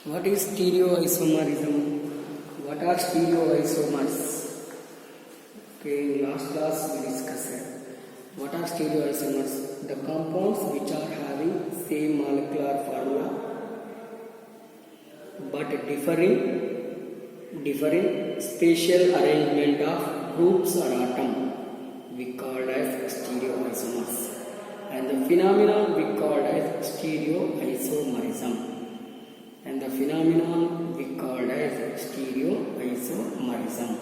What is stereoisomerism? What are stereoisomers? Okay, in last class we discussed what are stereoisomers. The compounds which are having same molecular formula but differing spatial arrangement of groups or atom we called as stereoisomers, and the phenomenon we called as stereoisomerism. And the phenomenon we called as stereoisomerism.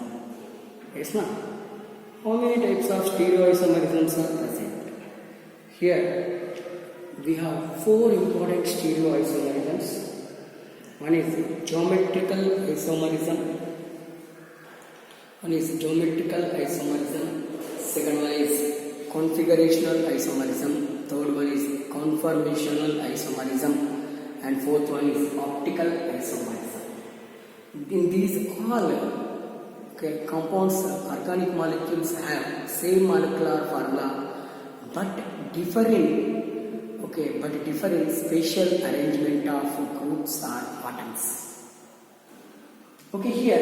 Yes, ma'am. How many types of stereoisomerisms are present? Here we have four important stereoisomerisms. One is geometrical isomerism. Second one is configurational isomerism. Third one is conformational isomerism. And fourth one is optical isomerism. In these all compounds, organic molecules have same molecular formula but differing spatial arrangement of groups or atoms. Okay, here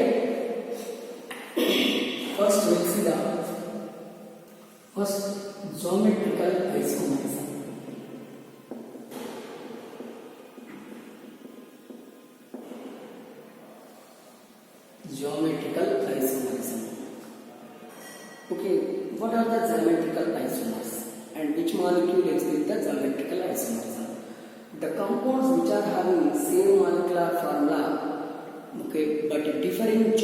first we'll see the first geometrical isomerism. Geometrical isomerism. Okay, what are the geometrical isomers and which molecule exhibit the geometrical isomerism? The compounds which are having same molecular formula, but different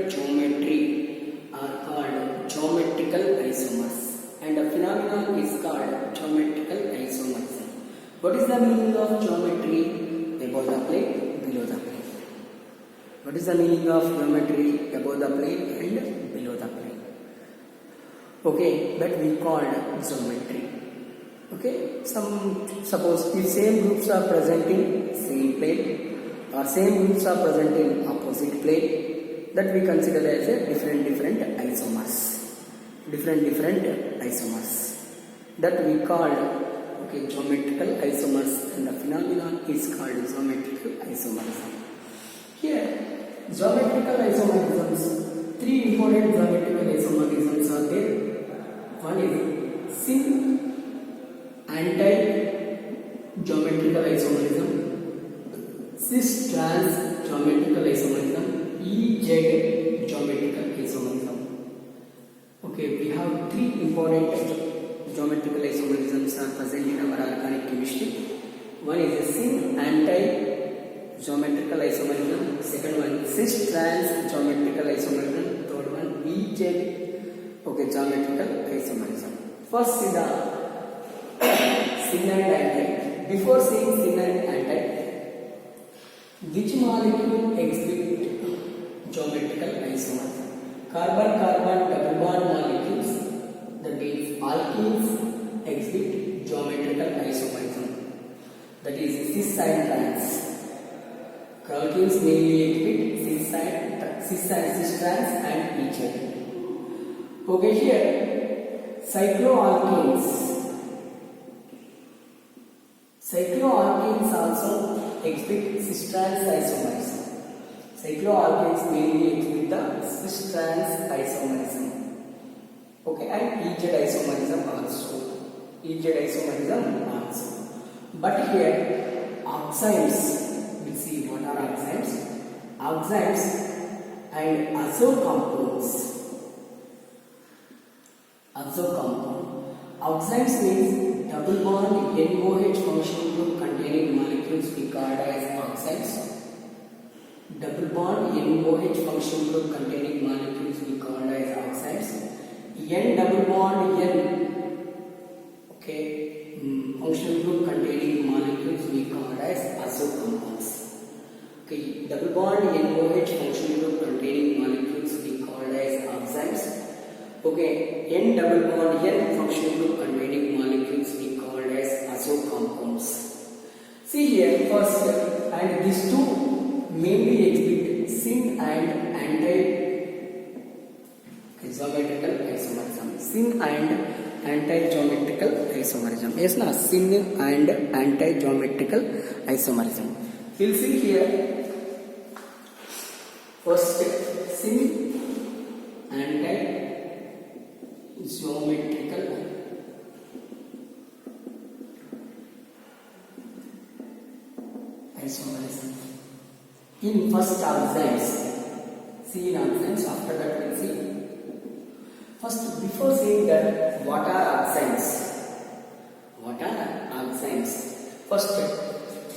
geometry are called geometrical isomers, and the phenomenon is called geometrical isomerism. What is the meaning of geometry? Above the plane, below the plane. What is the meaning of geometry? Above the plane and below the plane. Okay, that we called geometry. Okay, suppose if same groups are present in same plane or same groups are present in opposite plane, that we consider as a different isomers. That we called geometrical isomers, and the phenomenon is called geometrical isomerism. Here, geometrical isomerisms, three important geometrical isomerisms are there. One is syn-anti geometrical isomerism, cis-trans geometrical isomerism, EZ geometrical isomerism. Okay, we have three important geometrical isomerisms are present in our organic chemistry. One is syn-anti geometrical isomerism, second one cis-trans geometrical isomerism, third one EZ geometrical isomerism. First is the syn and anti. Before saying syn and anti, which molecule exhibit geometrical isomerism? Carbon-carbon double bond molecules, that means alkenes, exhibit geometrical isomerism, that is cis and trans. Alkenes mainly exhibit cis-trans and EZ. Okay, here cycloalkenes also exhibit cis-trans isomerism. Cycloalkenes mainly exhibit the cis-trans isomerism. Okay, and EZ isomerism also. But here oxides, we'll see what are oxides. Oxides and azo compounds. Oxides means double bond NOH functional group containing molecules we called as oxides. Double bond NOH functional group containing molecules we called as oxides. N double bond N functional group containing molecules we called as azo compounds. Okay, double bond NOH functional group containing molecules we called as oxides. Okay, N double bond N functional group containing molecules we called as azo compounds. See here first, and these two mainly exhibit syn and anti geometrical isomerism. Syn and anti-geometrical isomerism. Yes, na, syn and anti-geometrical isomerism. We'll see here. First, syn anti-geometrical isomerism. In first oxides, see in oxides, after that we'll see. First, before saying that, what are oxides? What are oxides? First,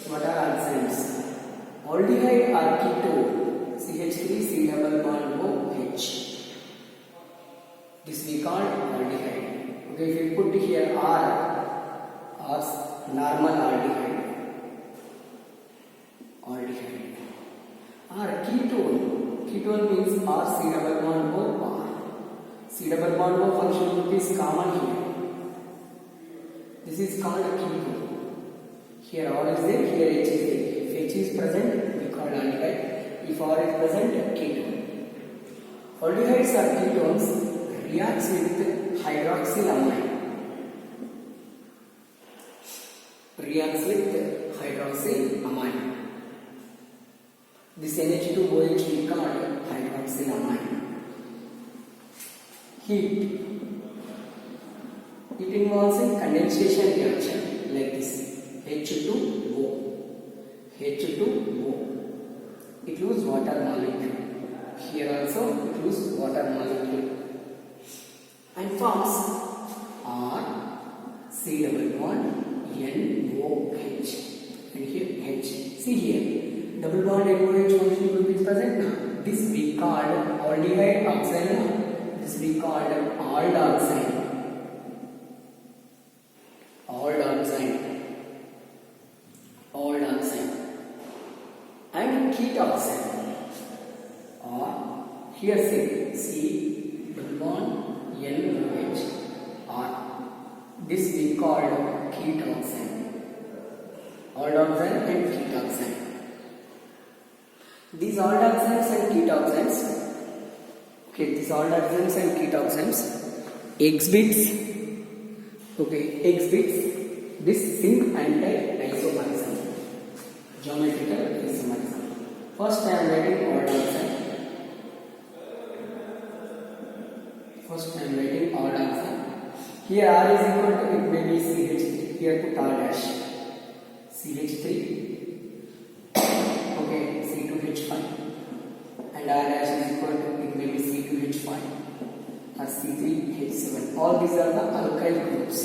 what are oxides? Aldehyde or ketone, CH3, C double bond OH. This we call aldehyde. Okay, if we put here R, or normal aldehyde, or ketone. Ketone means R, C double bond O, R. C double bond O function group is common here. This is called a ketone. Here R is there, here H is there. If H is present, we call aldehyde. If R is present, ketone. Aldehydes or ketones reacts with hydroxylamine. Reacts with hydroxylamine. This NH2OH we call hydroxylamine. Heat. It involves a condensation reaction like this. H2O. H2O. It loses water molecule. Here also it loses water molecule. And forms R, C double bond, NOH. And here H. See here. Double bond NOH function group is present now. This we called aldehyde oxide. This we called aldoxide. Aldoxide. Aldoxide. And ketoxide. Or here say C double bond NOH. Or this we called ketoxide. Aldoxide and ketoxide. These aldoxides and ketoxines, okay, these aldoxides and ketoxines exhibits this syn anti-isomerism, geometrical isomerism. First I am writing aldoxide. Here R is equal to, it may be CH3. Here put R dash. CH3. Okay, C2H5. And R dash is equal to, it may be C2H5 or C3H7. All these are the alkyl groups.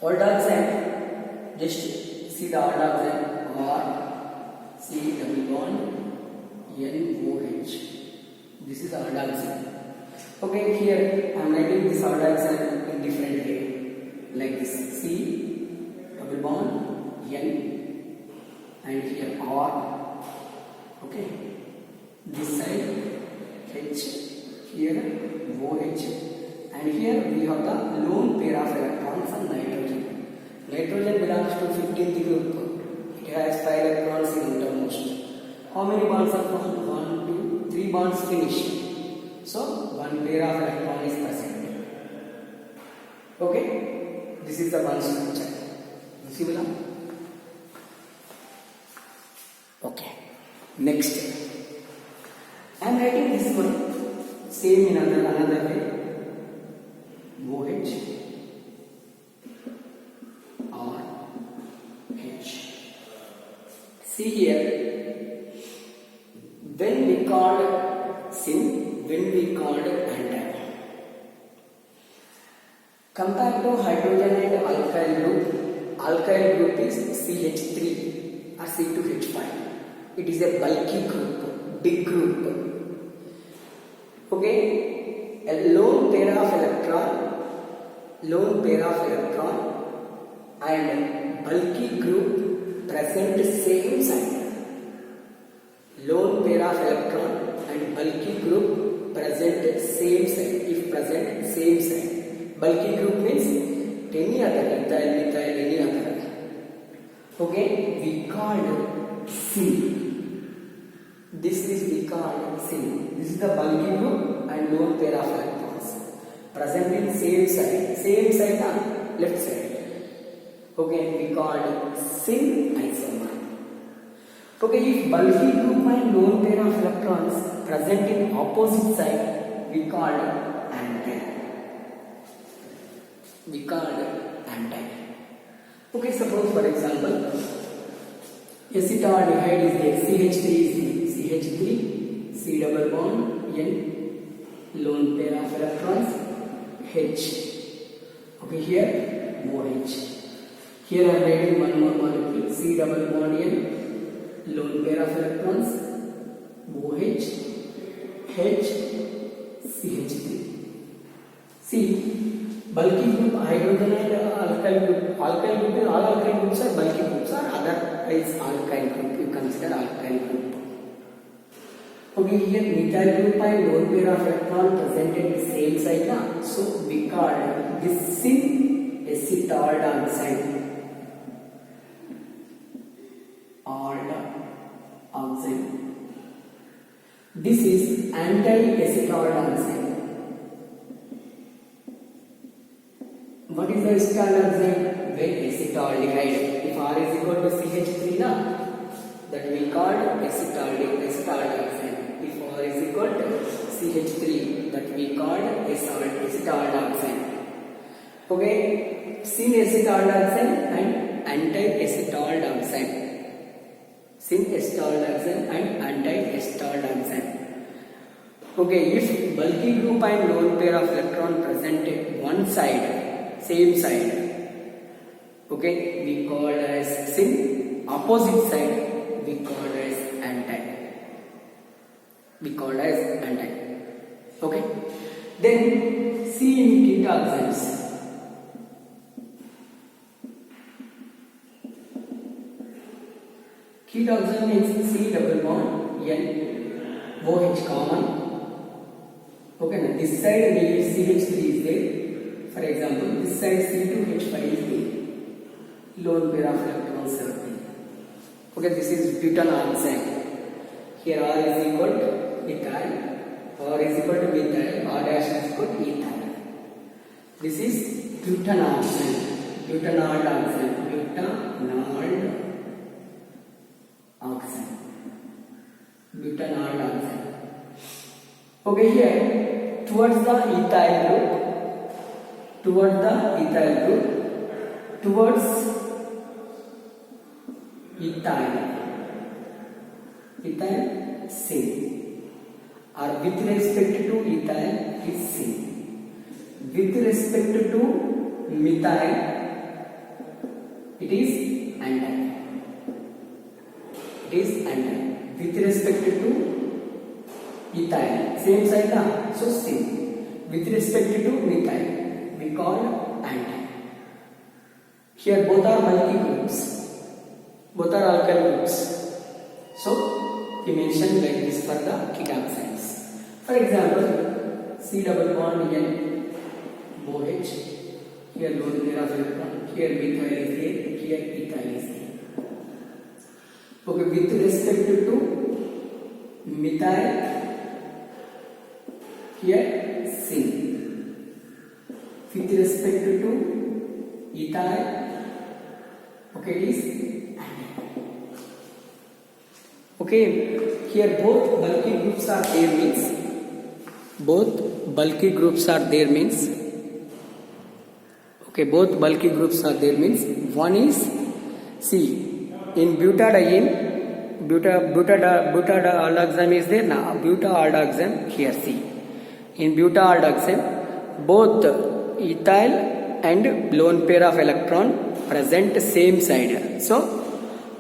Aldoxide, just see the aldoxide, R, C double bond, NOH. This is aldoxide. Okay, here I am writing this aldoxide in different way. Like this, C double bond, N, and here R. Okay, this side H, here OH, and here we have the lone pair of electrons on nitrogen. Nitrogen belongs to 15th group. It has 5 electrons in outermost. How many bonds are found? 1, 2, 3 bonds finished. So, one pair of electron is present. Okay, this is the bond structure. Visible? Okay, next. I am writing this one same in another way. OH, R, H. See here, when we called syn, when we called anti. Compared to hydrogen and alkyl group is CH3 or C2H5. It is a bulky group, big group. Okay, a lone pair of electron and bulky group present same side. Lone pair of electron and bulky group present same side. If present same side, bulky group means any other ethyl, any other. Okay, we called syn. This is we called syn. This is the bulky group and lone pair of electrons present in same side na left side. Okay, we called syn isomer. Okay, if bulky group and lone pair of electrons present in opposite side, we called anti. Okay, suppose for example, acetaldehyde is there, CH3 is there, CH3, C double bond, N, lone pair of electrons, H. Okay, here OH. Here I am writing one more molecule, C double bond, N, lone pair of electrons, OH, H, CH3. See, bulky group hydrogen and alkyl group. Alkyl group is all alkyl groups are bulky groups or otherwise alkyl group. You consider alkyl group. Okay, here methyl group and lone pair of electron presented the same side now. So we call this syn acetaldehyde. This is anti-acetaldehyde. What is the acetaldehyde? When acetaldehyde. If R is equal to CH3 na, that we call acetaldehyde. If R is equal to CH3, that we call acetaldehyde. Okay, syn acetaldehyde and anti-acetaldehyde. Syn acetaldehyde and anti-acetaldehyde. Okay, if bulky group and lone pair of electron presented one side, same side, okay, we call as syn. Opposite side, we call as anti. Okay, then see in ketoxins. Ketoxin means C double bond N OH common. Okay, now this side CH3 is there. For example, this side C2H5 is there. Lone pair of electrons are there. Okay, this is butanoxide. Here R is equal to ethyl, R is equal to methyl, R dash is equal to ethyl. This is butanoxide. Butanol oxide. Okay, here towards the ethyl group, towards ethyl syn, or with respect to ethyl is syn. With respect to methyl, it is anti. With respect to ethyl, same side na, so syn. With respect to methyl, we call anti. Here both are bulky groups, both are alkyl groups. So we mention like this for the ketoxins. For example, C double bond N OH. Here lone pair of electron. Here methyl is there. Here ethyl is there. Okay, with respect to methyl, here syn. With respect to ethyl, okay, it is anti. Okay, here both bulky groups are there means, okay, both bulky groups are there means, one is C. In butadiene, butadiene is there now. Butadiene here see. In butadiene, both ethyl and lone pair of electron present same side. So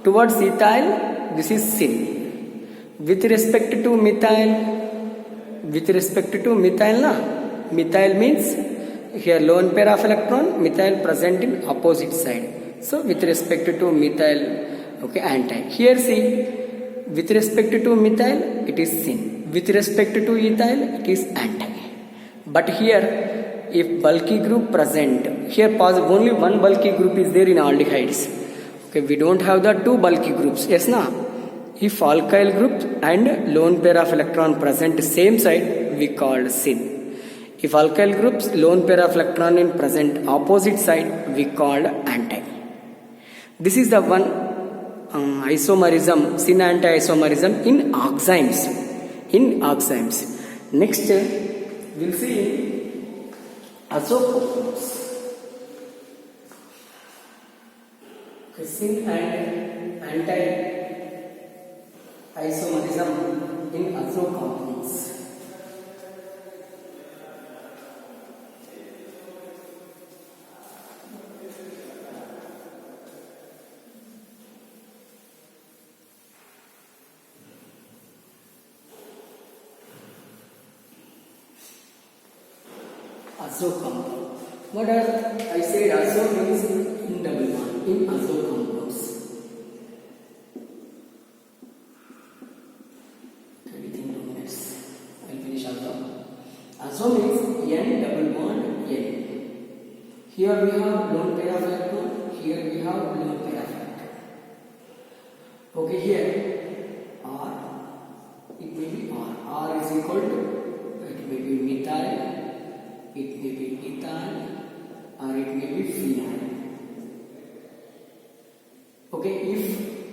towards ethyl, this is syn. With respect to methyl na, methyl means here lone pair of electron, methyl present in opposite side. So with respect to methyl, okay, anti. Here see, with respect to methyl, it is syn. With respect to ethyl, it is anti. But here, if bulky group present, here only one bulky group is there in aldehydes. Okay, we don't have the two bulky groups. Yes, na? If alkyl group and lone pair of electron present same side, we called syn. If alkyl groups lone pair of electron in present opposite side, we called anti. This is the one isomerism, syn anti-isomerism in oximes. Next, we'll see azo compounds. Syn and anti-isomerism in azo compounds. Azo compound. What are I said? Azo means in double bond in azo compounds. Within 2 minutes, I'll finish azo. Azo means N double bond N. Here we have lone pair of electron. Here we have lone pair of electron. Okay, here R. It may be R. R is equal to, it may be methyl. It may be ethyl or it may be phenyl. Okay, if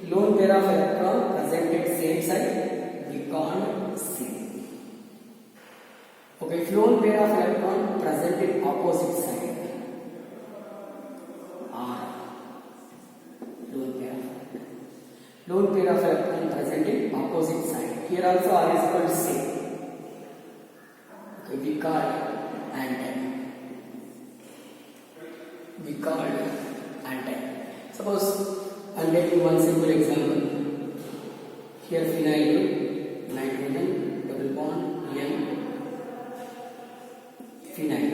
lone pair of electron present at same side, we call syn. Okay, if lone pair of electron present at opposite side, R. Lone pair of electron present at opposite side. Here also R is called syn. Okay, we call anti. Suppose I'll take one simple example. Here phenyl group, nitrogen, double bond, N, phenyl.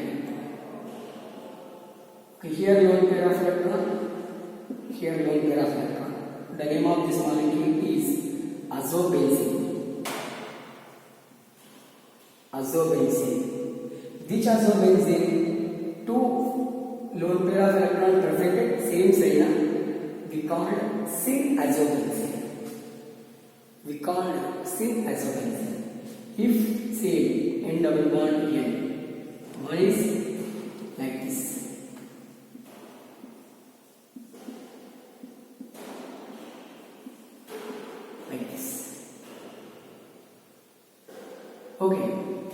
Okay, here lone pair of electron, here lone pair of electron. The name of this molecule is azobenzene. Which azobenzene? Two lone pair of electron present at same side, we called syn azobenzene. If say N double bond N, one is like this. Okay,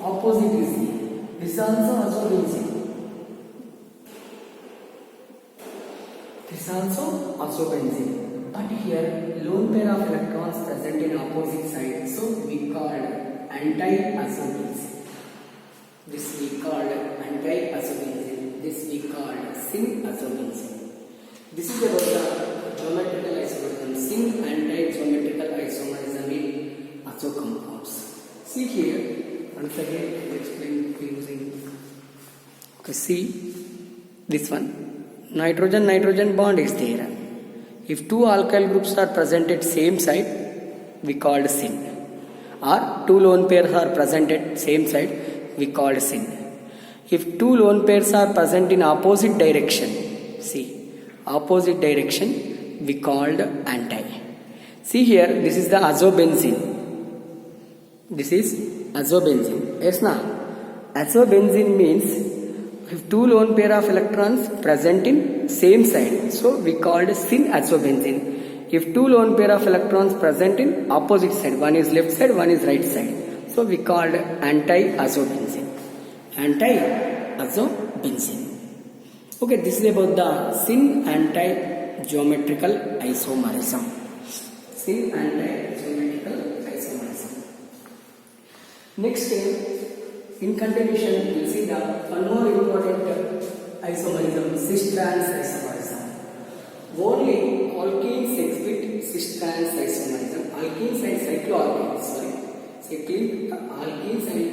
opposite is here. This is also azobenzene. But here lone pair of electrons present in opposite side, so we called anti-azobenzene. This we called syn azobenzene. This is about the geometrical isomerism, syn anti-geometrical isomerism in azo compounds. See here, once again I will explain using. Okay, see this one. Nitrogen bond is there. If two alkyl groups are present at same side, we called syn. Or two lone pairs are present at same side, we called syn. If two lone pairs are present in opposite direction, we called anti. See here, this is the azobenzene. Yes, na? Azobenzene means if two lone pair of electrons present in same side, so we called syn azobenzene. If two lone pair of electrons present in opposite side, one is left side, one is right side, so we called anti-azobenzene. Okay, this is about the syn anti-geometrical isomerism. Next, in continuation, we will see the one more important isomerism, cis-trans isomerism. Only alkenes exhibit cis-trans isomerism. Alkenes and cycloalkenes, alkenes and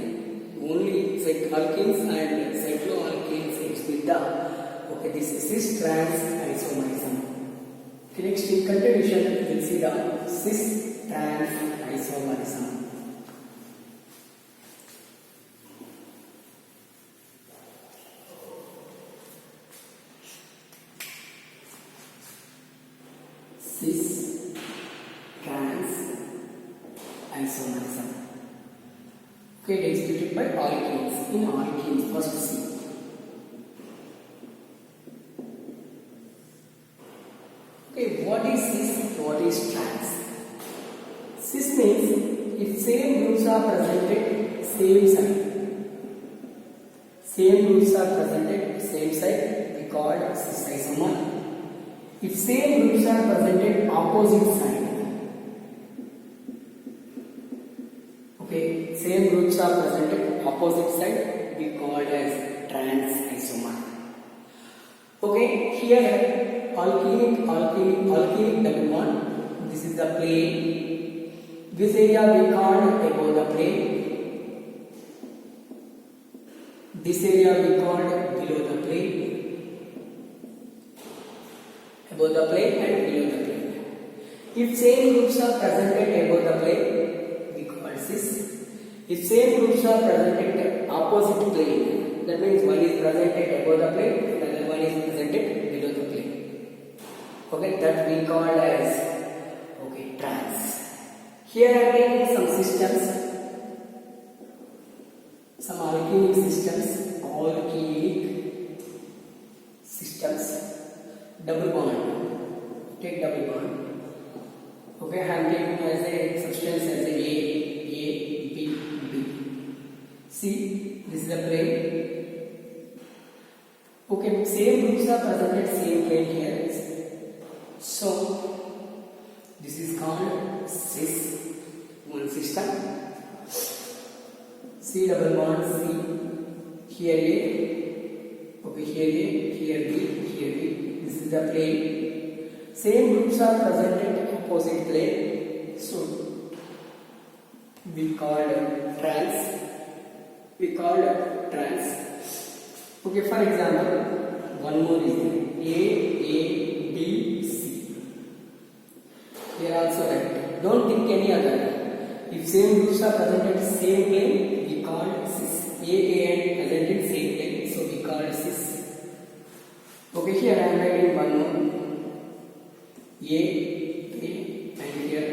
only alkenes and cycloalkenes exhibit the this cis-trans isomerism. Okay, next, in continuation, we will see the cis-trans isomerism. Cis-trans isomerism. Okay, it is executed by alkenes. In alkenes, first C. Okay, what is cis? What is trans? Cis means if same groups are presented same side. Same groups are presented same side, we call cis isomer. If same groups are presented opposite side. Okay, same groups are presented opposite side, we call as trans isomer. Okay, here alkenic double bond. This is the plane. This area we call above the plane. This area we call below the plane. Above the plane and below the plane. If same groups are presented above the plane, we call cis. If same groups are presented opposite plane, that means one is presented above the plane, another one is presented below the plane. Okay, that we call as trans. Here I am taking some systems, some alkenic systems, double bond. Take double bond. Okay, I am taking as a substance as a B, B. See, this is the plane. Okay, same groups are presented same plane here. So, this is called cis, one system. C double bond C. Here A. Okay, here A, here B, here B. This is the plane. Same groups are presented opposite plane. So, we called trans. Okay, for example, one more is there. A, B, C. Here also right. Don't think any other. If same groups are presented same plane, we call cis. A and presented same plane, so we call cis. Okay, here I am writing one more. A and here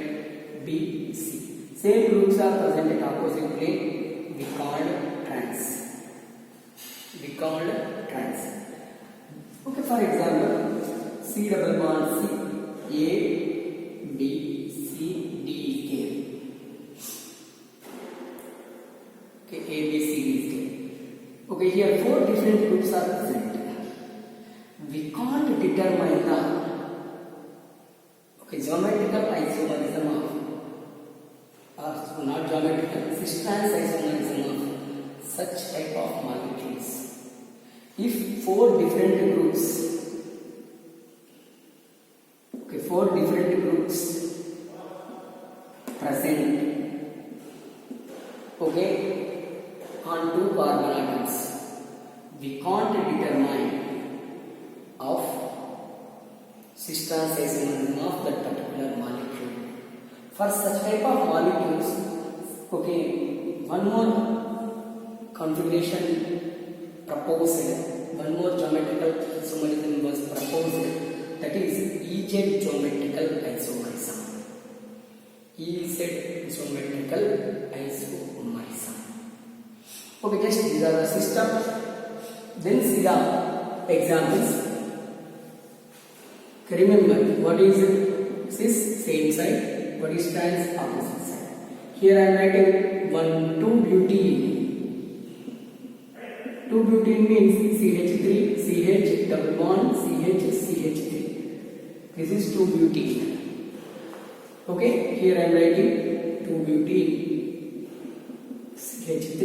B, C. Same groups are presented opposite plane, we called trans. Okay, for example, C double bond C, A, B, C, D is there. Okay, A, B, C is there. Okay, here four different groups are present. We can't determine the geometrical isomerism of, not geometrical, cis-trans isomerism of such type of molecules. If four different groups present, on two carbon atoms, we can't determine of cis-trans isomerism of that particular molecule. For such type of molecules, one more configuration proposed, one more geometrical isomerism was proposed, that is EZ geometrical isomerism. EZ geometrical isomerism. Okay, just these are the systems. Then see the examples. Okay, remember what is cis, same side, what is trans, opposite side. Here I am writing 2-butene. 2-butene means CH3, CH double bond, CH, CH3. This is 2-butene. Okay, here I am writing 2-butene, CH3,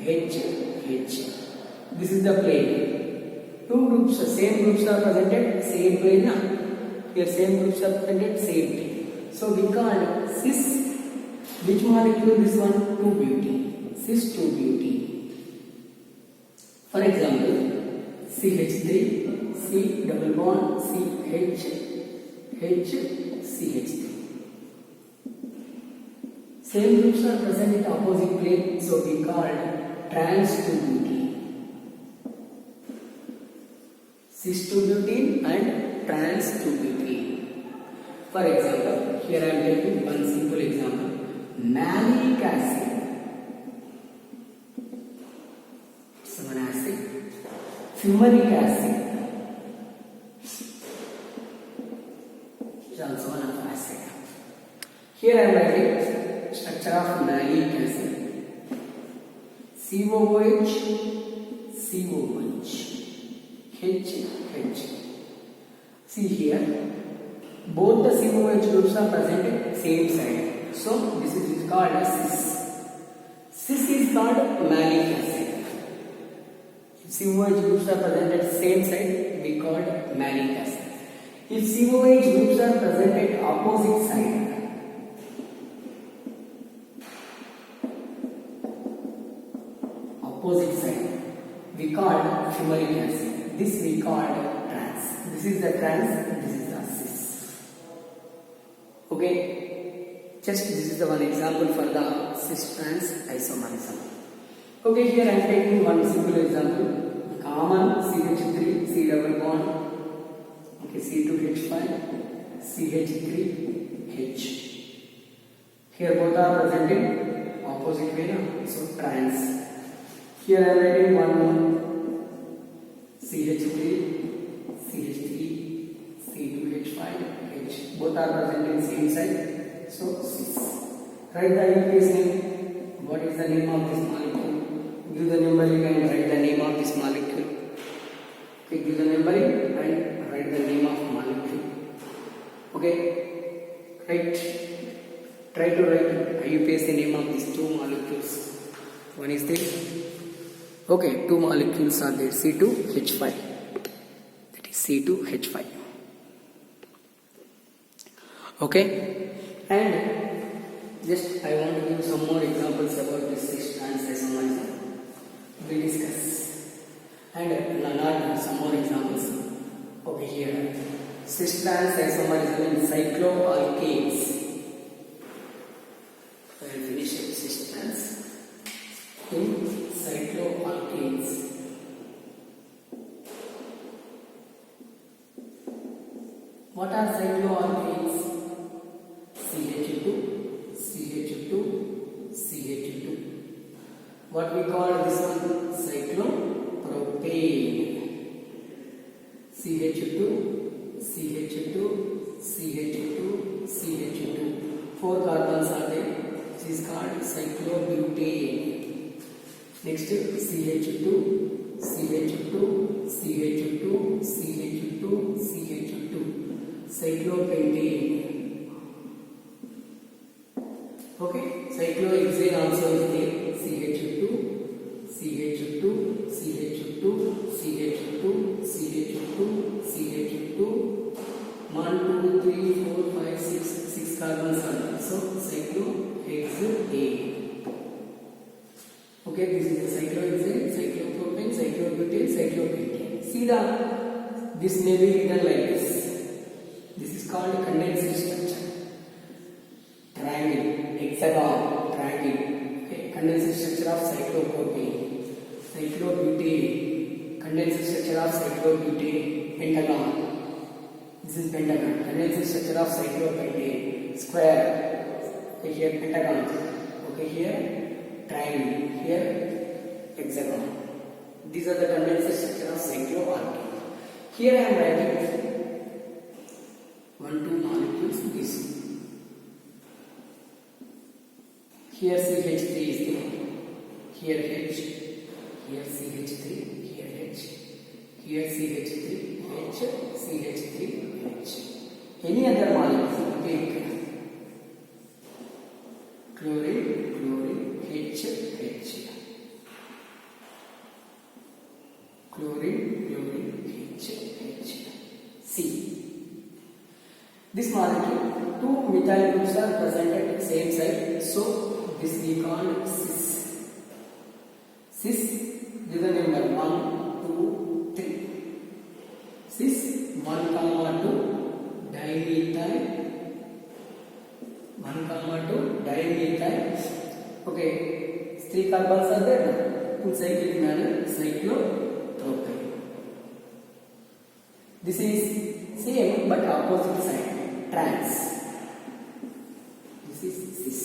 H, H. This is the plane. Two groups, same groups are presented, same plane. Here same groups are presented, same plane. So we call cis. Which molecule? This one, 2-butene. Cis 2-butene. For example, CH3, C double bond, C H, H, CH3. Same groups are present in opposite plane, so we call trans 2-butene. Cis 2-butene and trans 2-butene. For example, here I am taking one simple example. malic acid. It's one acid. Fumaric acid. It's also one of acid. Here I am writing structure of malic acid. COOH, COH, H, H. See here, both the COH groups are present at same side. So this is called as cis. Cis is called malic acid. If COH groups are present at same side, we call malic acid. If COH groups are present at opposite side, we call fumaric acid. This we call trans. This is the trans, this is the cis. Okay, just this is the one example for the cis trans isomerism. Okay, here I am taking one simple example. Common CH3 C double bond. Okay, C2H5 CH3H. Here both are present in opposite way now, so trans. Here I am writing one more CH3 CH3 C2H5 H. Both are present in same side, so cis. Write the IUPAC name. What is the name of this molecule? Give the numbering and write the name of this molecule. Okay, give the numbering and write the name of molecule. Okay, try to write IUPAC the name of these two molecules. One is this. Okay, two molecules are there, C2H5. That is C2H5. Okay, and just I want to give some more examples about this cis trans isomerism. We discuss, and not some more examples. Okay, here cis trans isomerism in cycloalkanes. I will finish cis trans in cycloalkanes. What are cycloalkanes? CH2, CH2, CH2. What we call this one? Cyclopropane. CH2, CH2, CH2, CH2. 4 carbons are there. This is called cyclobutane. Next, CH2, CH2, CH2, CH2, CH2, cyclopentane. Okay, cyclohexane also is there. CH2, CH2, CH2, CH2, CH2, CH2. 1, 2, 3, 4, 5, 6 carbons are there. So, cyclohexane. Okay, this is the cyclohexane, cyclopropane, cyclobutane, cyclopentane. See this may be written like this. This is called condensed structure. Triangle, hexagon, triangle. Okay, condensed structure of cyclopropane, cyclobutane, condensed structure of cyclobutane, pentagon. This is pentagon. Condensed structure of cyclopentane, square. Okay, here pentagon. Okay, here triangle, here hexagon. These are the condensed structure of cycloalkane. Here I am writing 1, 2 molecules. This here CH3 is there. Here H. Here CH3. Here H. Here CH3. H. CH3. H. Any other molecule take chlorine, chlorine. H, H. Chlorine, chlorine, H, H. C. This molecule, 2 methyl groups are present at same side, so this we call cis. Cis, give the number 1, 2, 3. Cis 1, 2 dimethyl. 1, 2 dimethyl. Okay, 3 carbons are there in cyclic manner, cyclopropane. This is same but opposite side, trans. This is cis.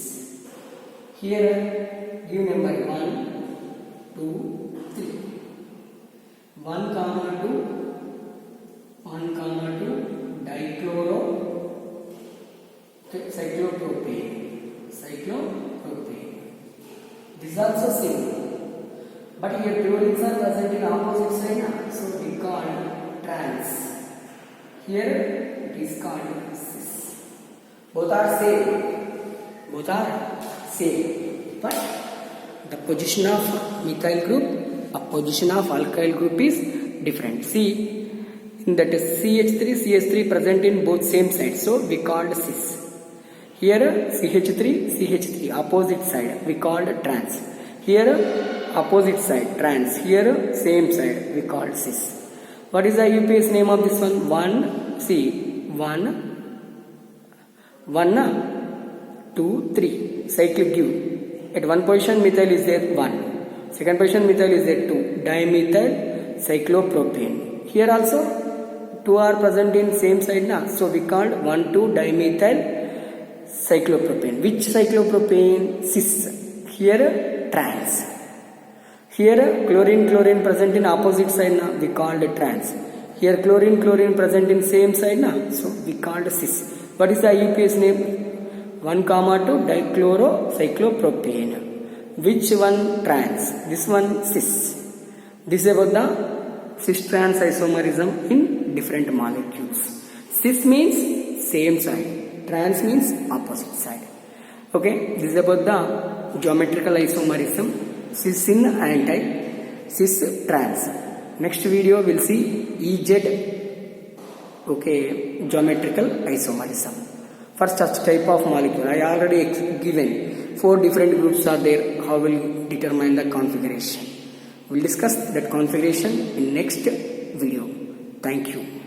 Here give number 1, 2, 3. 1, 2, 1, 2, dichloro, cyclopropane. This is also same. But here fluorines are present in opposite side, so we call trans. Here it is called cis. Both are same. But the position of methyl group, position of alkyl group is different. See, in that CH3 present in both same sides, so we called cis. Here CH3 opposite side, we called trans. Here opposite side trans. Here same side, we called cis. What is the IUPAC name of this one? 1, 2, 3. Cyclic give. At one position methyl is there 1. Second position methyl is there 2. Dimethyl cyclopropane. Here also 2 are present in same side na. So we called 1, 2 dimethyl cyclopropane. Which cyclopropane? Cis. Here trans. Here chlorine present in opposite side na, we called trans. Here chlorine present in same side na, so we called cis. What is the IUPAC name? 1, 2 dichlorocyclopropane. Which one? Trans. This one cis. This is about the cis trans isomerism in different molecules. Cis means same side. Trans means opposite side. Okay, this is about the geometrical isomerism. Cis in anti, cis trans. Next video we'll see EZ, okay, geometrical isomerism. For such type of molecule, I already given 4 different groups are there. How will determine the configuration? We'll discuss that configuration in next video. Thank you.